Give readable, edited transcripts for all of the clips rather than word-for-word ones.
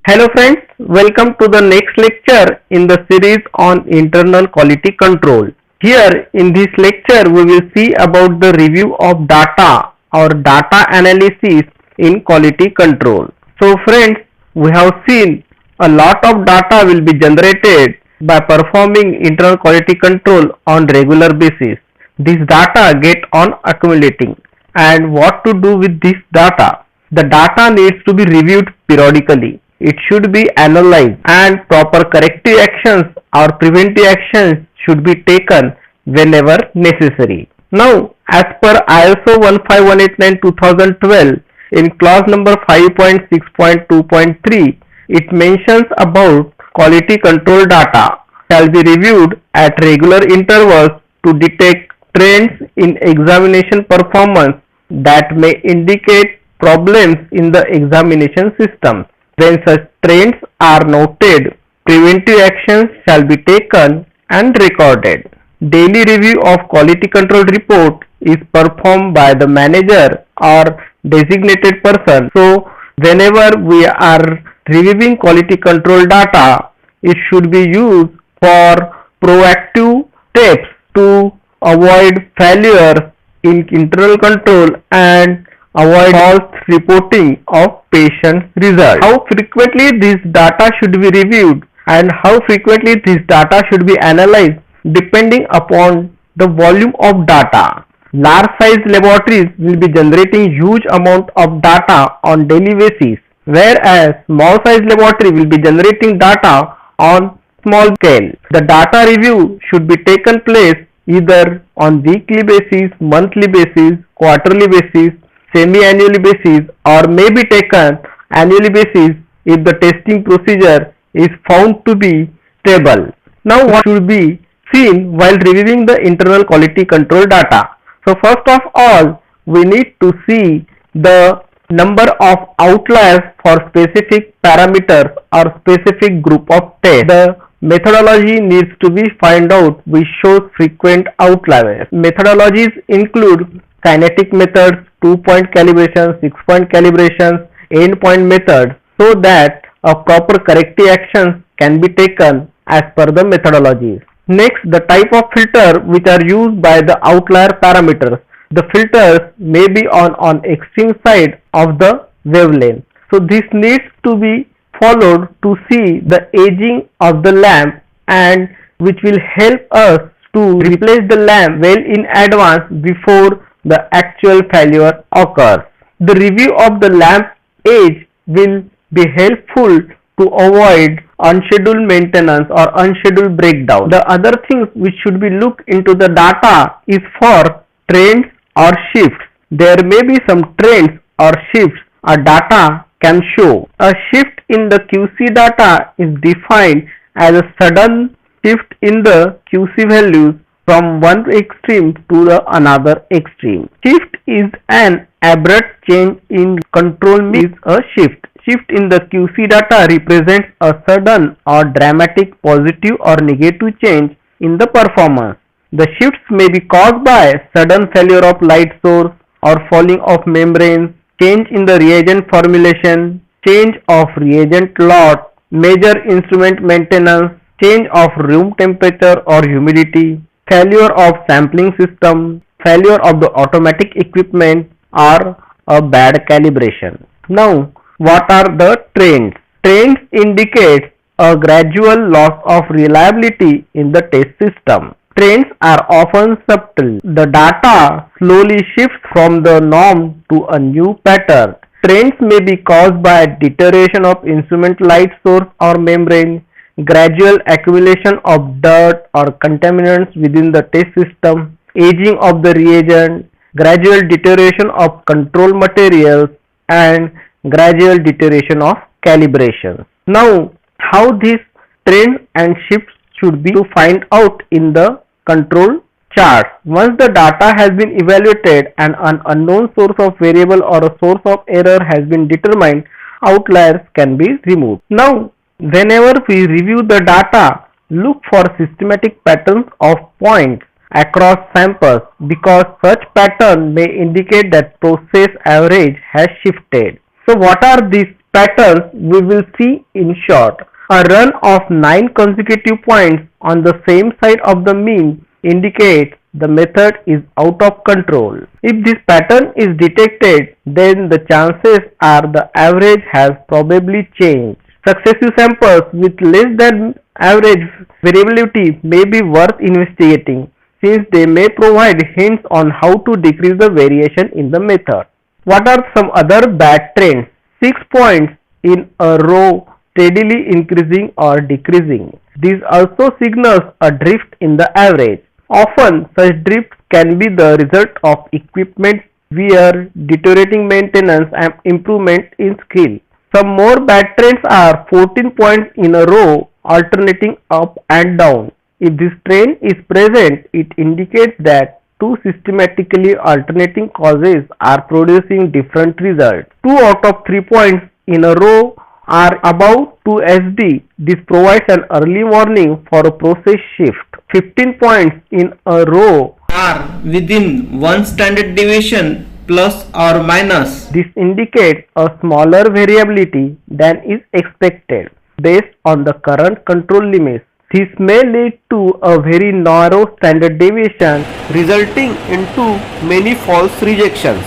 Hello friends, welcome to the next lecture in the series on internal quality control. Here in this lecture we will see about the review of data or data analysis in quality control. So friends, we have seen a lot of data will be generated by performing internal quality control on regular basis. This data get on accumulating, and what to do with this data? The data needs to be reviewed periodically. It should be analyzed and proper corrective actions or preventive actions should be taken whenever necessary. Now, as per ISO 15189-2012 in clause number 5.6.2.3, it mentions about quality control data shall be reviewed at regular intervals to detect trends in examination performance that may indicate problems in the examination system. When such trends are noted, preventive actions shall be taken and recorded. Daily review of quality control report is performed by the manager or designated person. So, whenever we are reviewing quality control data, it should be used for proactive steps to avoid failures in internal control and avoid false reporting of patient results. How frequently this data should be reviewed and how frequently this data should be analyzed depending upon the volume of data. Large size laboratories will be generating huge amount of data on daily basis, whereas small size laboratory will be generating data on small scale. The data review should be taken place either on weekly basis, monthly basis, quarterly basis, semi-annually basis, or may be taken annually basis if the testing procedure is found to be stable. Now what should be seen while reviewing the internal quality control data? So first of all, we need to see the number of outliers for specific parameters or specific group of tests. The methodology needs to be find out which shows frequent outliers. Methodologies include kinetic methods, 2-point calibration, 6-point calibration, endpoint methods, so that a proper corrective actions can be taken as per the methodologies. Next, the type of filter which are used by the outlier parameters. The filters may be on extreme side of the wavelength. So this needs to be followed to see the aging of the lamp, and which will help us to replace the lamp well in advance before the actual failure occurs. The review of the lamp age will be helpful to avoid unscheduled maintenance or unscheduled breakdown. The other things which should be looked into the data is for trends or shifts. There may be some trends or shifts a data can show. A shift in the QC data is defined as a sudden shift in the QC values from one extreme to the another extreme. Shift is an abrupt change in control means a shift. Shift in the QC data represents a sudden or dramatic positive or negative change in the performance. The shifts may be caused by sudden failure of light source or falling of membranes, change in the reagent formulation, change of reagent lot, major instrument maintenance, change of room temperature or humidity, failure of sampling system, failure of the automatic equipment, or a bad calibration. Now, what are the trends? Trends indicate a gradual loss of reliability in the test system. Trends are often subtle. The data slowly shifts from the norm to a new pattern. Trends may be caused by deterioration of instrument light source or membrane, gradual accumulation of dirt or contaminants within the test system, aging of the reagent, gradual deterioration of control materials, and gradual deterioration of calibration. Now, how these trends and shifts should be to find out in the control chart. Once the data has been evaluated and an unknown source of variable or a source of error has been determined, outliers can be removed. Now, whenever we review the data, look for systematic patterns of points across samples because such pattern may indicate that process average has shifted. So what are these patterns we will see in short. A run of 9 consecutive points on the same side of the mean indicates the method is out of control. If this pattern is detected, then the chances are the average has probably changed. Successive samples with less than average variability may be worth investigating, since they may provide hints on how to decrease the variation in the method. What are some other bad trends? 6 points in a row steadily increasing or decreasing. This also signals a drift in the average. Often such drifts can be the result of equipment wear, deteriorating maintenance and improvement in skill. Some more bad trends are 14 points in a row alternating up and down. If this trend is present, it indicates that two systematically alternating causes are producing different results. 2 out of 3 points in a row are above 2 SD. This provides an early warning for a process shift. 15 points in a row are within one standard deviation plus or minus. This indicates a smaller variability than is expected based on the current control limits. This may lead to a very narrow standard deviation, resulting into many false rejections.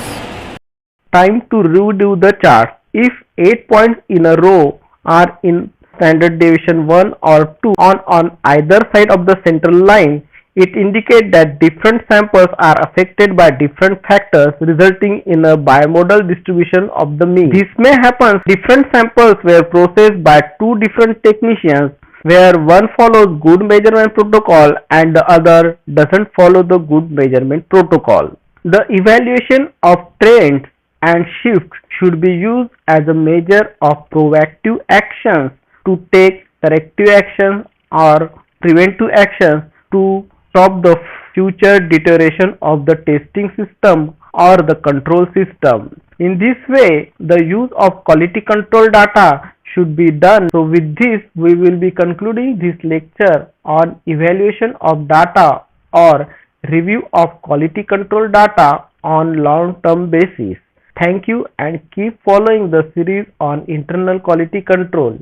Time to redo the chart. If 8 points in a row are in standard deviation 1 or 2 on either side of the central line, it indicates that different samples are affected by different factors, resulting in a bimodal distribution of the mean. This may happen different samples were processed by two different technicians, where one follows good measurement protocol and the other doesn't follow the good measurement protocol. The evaluation of trends and shifts should be used as a measure of proactive actions to take corrective actions or preventive actions to stop the future deterioration of the testing system or the control system. In this way, the use of quality control data should be done. So with this, we will be concluding this lecture on evaluation of data or review of quality control data on long-term basis. Thank you and keep following the series on internal quality control.